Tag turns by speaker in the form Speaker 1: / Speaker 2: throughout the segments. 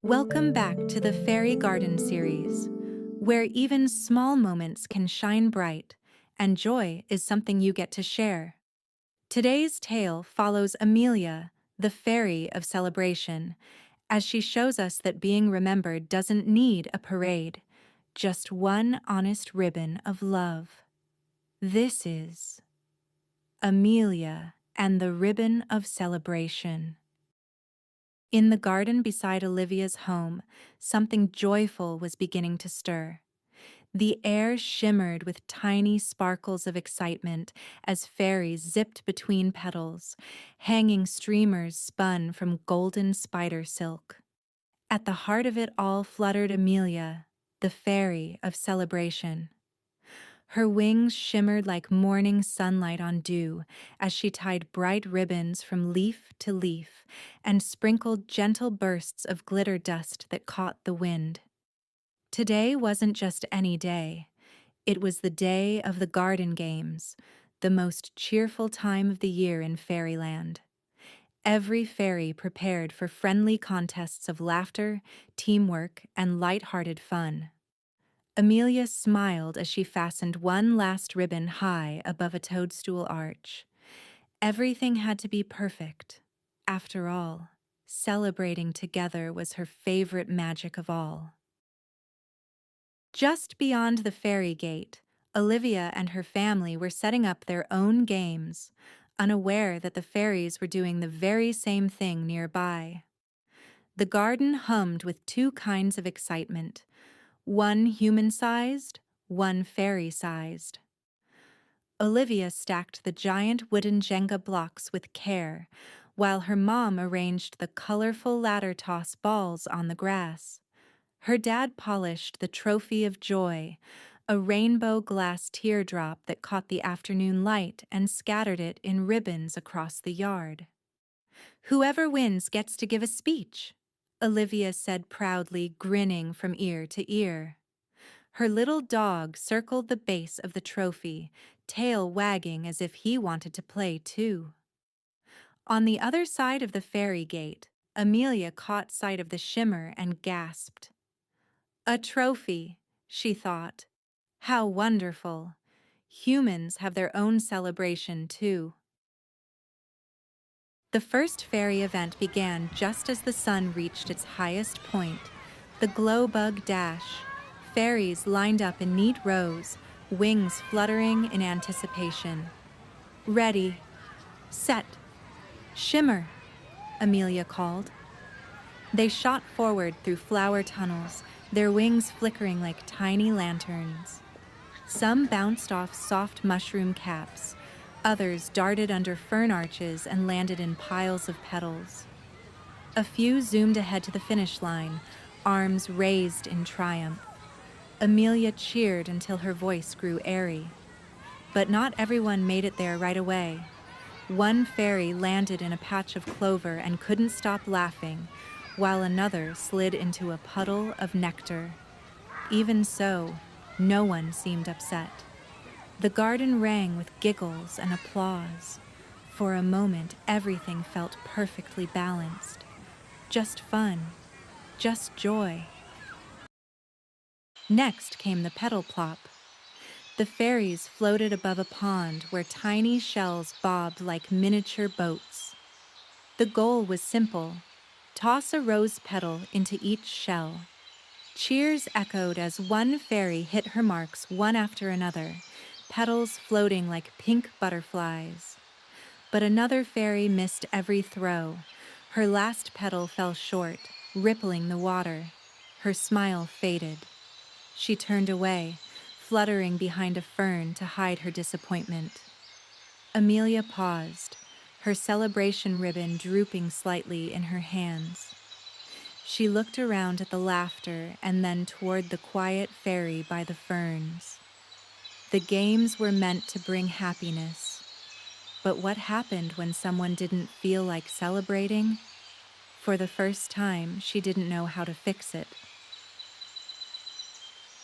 Speaker 1: Welcome back to the Fairy Garden series, where even small moments can shine bright, and joy is something you get to share. Today's tale follows Amelia, the fairy of celebration, as she shows us that being remembered doesn't need a parade, just one honest ribbon of love. This is Amelia and the Ribbon of Celebration. In the garden beside Olivia's home, something joyful was beginning to stir. The air shimmered with tiny sparkles of excitement as fairies zipped between petals, hanging streamers spun from golden spider silk. At the heart of it all fluttered Amelia, the fairy of celebration. Her wings shimmered like morning sunlight on dew as she tied bright ribbons from leaf to leaf and sprinkled gentle bursts of glitter dust that caught the wind. Today wasn't just any day. It was the day of the garden games, the most cheerful time of the year in fairyland. Every fairy prepared for friendly contests of laughter, teamwork, and light-hearted fun. Amelia smiled as she fastened one last ribbon high above a toadstool arch. Everything had to be perfect. After all, celebrating together was her favorite magic of all. Just beyond the fairy gate, Olivia and her family were setting up their own games, unaware that the fairies were doing the very same thing nearby. The garden hummed with two kinds of excitement. One human-sized, one fairy-sized. Olivia stacked the giant wooden Jenga blocks with care, while her mom arranged the colorful ladder toss balls on the grass. Her dad polished the trophy of joy, a rainbow glass teardrop that caught the afternoon light and scattered it in ribbons across the yard. "Whoever wins gets to give a speech," Olivia said proudly, grinning from ear to ear. Her little dog circled the base of the trophy, tail wagging as if he wanted to play too. On the other side of the fairy gate, Amelia caught sight of the shimmer and gasped. "A trophy," she thought. "How wonderful. Humans have their own celebration too." The first fairy event began just as the sun reached its highest point, the glow bug dash. Fairies lined up in neat rows, wings fluttering in anticipation. "Ready, set, shimmer," Amelia called. They shot forward through flower tunnels, their wings flickering like tiny lanterns. Some bounced off soft mushroom caps. Others darted under fern arches and landed in piles of petals. A few zoomed ahead to the finish line, arms raised in triumph. Amelia cheered until her voice grew airy. But not everyone made it there right away. One fairy landed in a patch of clover and couldn't stop laughing, while another slid into a puddle of nectar. Even so, no one seemed upset. The garden rang with giggles and applause. For a moment, everything felt perfectly balanced. Just fun, just joy. Next came the petal plop. The fairies floated above a pond where tiny shells bobbed like miniature boats. The goal was simple: toss a rose petal into each shell. Cheers echoed as one fairy hit her marks one after another, petals floating like pink butterflies. But another fairy missed every throw. Her last petal fell short, rippling the water. Her smile faded. She turned away, fluttering behind a fern to hide her disappointment. Amelia paused, her celebration ribbon drooping slightly in her hands. She looked around at the laughter and then toward the quiet fairy by the ferns. The games were meant to bring happiness. But what happened when someone didn't feel like celebrating? For the first time, she didn't know how to fix it.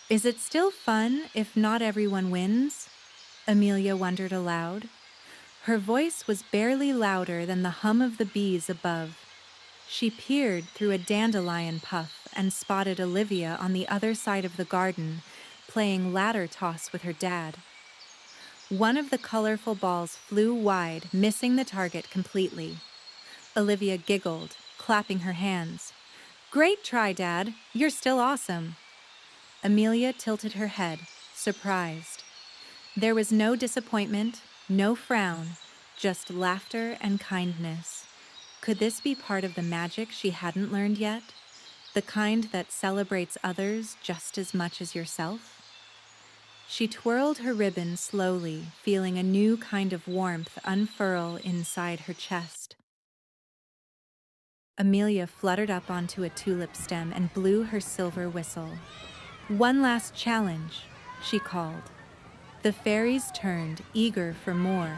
Speaker 1: "Is it still fun if not everyone wins?" Amelia wondered aloud. Her voice was barely louder than the hum of the bees above. She peered through a dandelion puff and spotted Olivia on the other side of the garden, playing ladder toss with her dad. One of the colorful balls flew wide, missing the target completely. Olivia giggled, clapping her hands. "Great try, Dad. You're still awesome." Amelia tilted her head, surprised. There was no disappointment, no frown, just laughter and kindness. Could this be part of the magic she hadn't learned yet? The kind that celebrates others just as much as yourself? She twirled her ribbon slowly, feeling a new kind of warmth unfurl inside her chest. Amelia fluttered up onto a tulip stem and blew her silver whistle. "One last challenge," she called. The fairies turned, eager for more.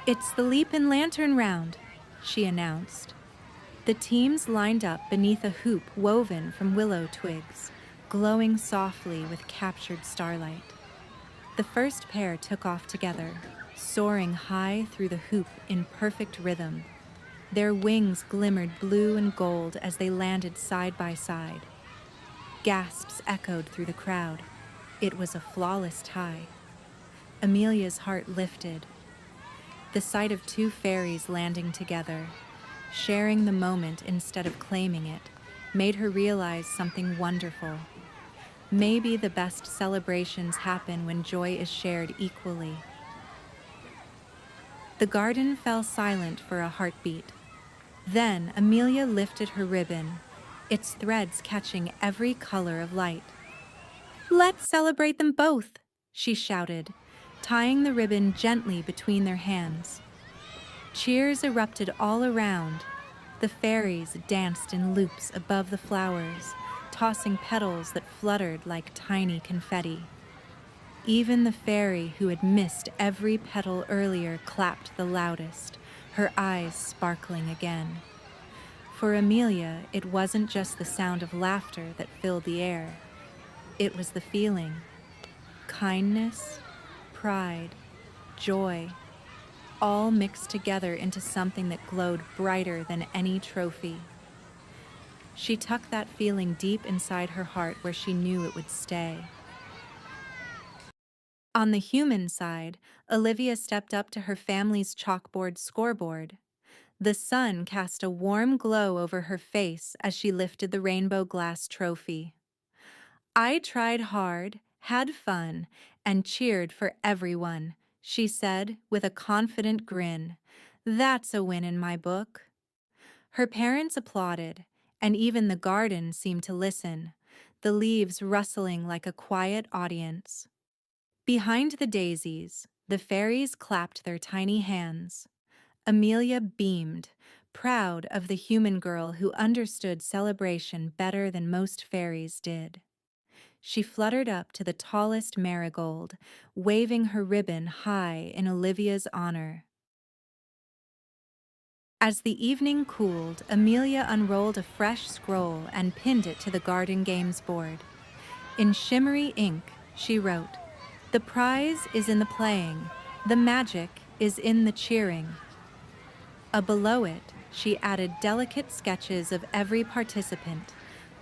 Speaker 1: "It's the leap and lantern round," she announced. The teams lined up beneath a hoop woven from willow twigs, glowing softly with captured starlight. The first pair took off together, soaring high through the hoop in perfect rhythm. Their wings glimmered blue and gold as they landed side by side. Gasps echoed through the crowd. It was a flawless tie. Amelia's heart lifted. The sight of two fairies landing together, sharing the moment instead of claiming it, made her realize something wonderful. Maybe the best celebrations happen when joy is shared equally. The garden fell silent for a heartbeat. Then Amelia lifted her ribbon, its threads catching every color of light. "Let's celebrate them both," she shouted, tying the ribbon gently between their hands. Cheers erupted all around. The fairies danced in loops above the flowers, tossing petals that fluttered like tiny confetti. Even the fairy who had missed every petal earlier clapped the loudest, her eyes sparkling again. For Amelia, it wasn't just the sound of laughter that filled the air. It was the feeling. Kindness, pride, joy, all mixed together into something that glowed brighter than any trophy. She tucked that feeling deep inside her heart where she knew it would stay. On the human side, Olivia stepped up to her family's chalkboard scoreboard. The sun cast a warm glow over her face as she lifted the rainbow glass trophy. "I tried hard, had fun, and cheered for everyone," she said with a confident grin. "That's a win in my book." Her parents applauded, and even the garden seemed to listen, the leaves rustling like a quiet audience. Behind the daisies, the fairies clapped their tiny hands. Amelia beamed, proud of the human girl who understood celebration better than most fairies did. She fluttered up to the tallest marigold, waving her ribbon high in Olivia's honor. As the evening cooled, Amelia unrolled a fresh scroll and pinned it to the garden games board. In shimmery ink, she wrote, "The prize is in the playing, the magic is in the cheering." Below it, she added delicate sketches of every participant,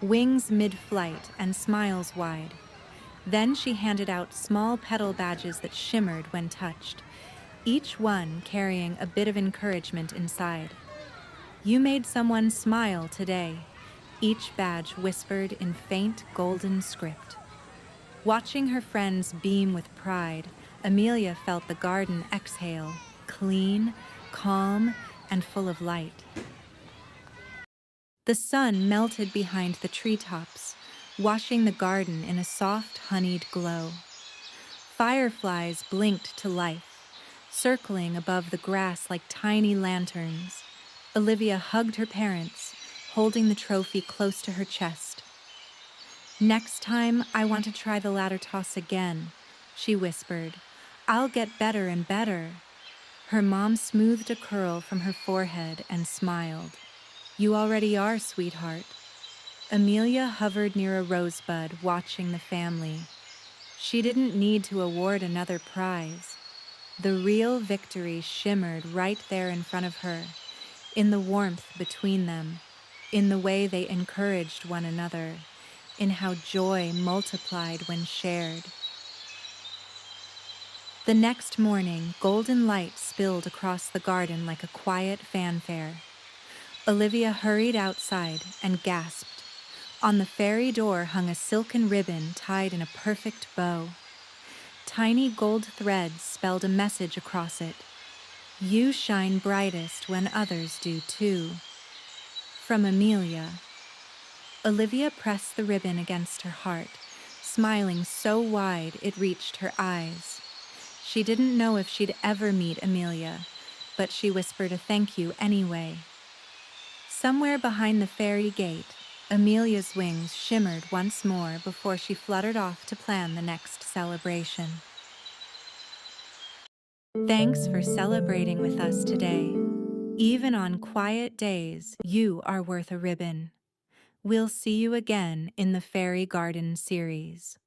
Speaker 1: wings mid-flight and smiles wide. Then she handed out small petal badges that shimmered when touched, each one carrying a bit of encouragement inside. "You made someone smile today," each badge whispered in faint golden script. Watching her friends beam with pride, Amelia felt the garden exhale, clean, calm, and full of light. The sun melted behind the treetops, washing the garden in a soft, honeyed glow. Fireflies blinked to life, circling above the grass like tiny lanterns. Olivia hugged her parents, holding the trophy close to her chest. "Next time, I want to try the ladder toss again," she whispered. "I'll get better and better." Her mom smoothed a curl from her forehead and smiled. "You already are, sweetheart." Amelia hovered near a rosebud, watching the family. She didn't need to award another prize. The real victory shimmered right there in front of her, in the warmth between them, in the way they encouraged one another, in how joy multiplied when shared. The next morning, golden light spilled across the garden like a quiet fanfare. Olivia hurried outside and gasped. On the fairy door hung a silken ribbon tied in a perfect bow. Tiny gold threads spelled a message across it. You shine brightest when others do too. From Amelia. Olivia pressed the ribbon against her heart, smiling so wide it reached her eyes. She didn't know if she'd ever meet Amelia, but she whispered a thank you anyway. Somewhere behind the fairy gate, Amelia's wings shimmered once more before she fluttered off to plan the next celebration. Thanks for celebrating with us today. Even on quiet days, you are worth a ribbon. We'll see you again in the Fairy Garden series.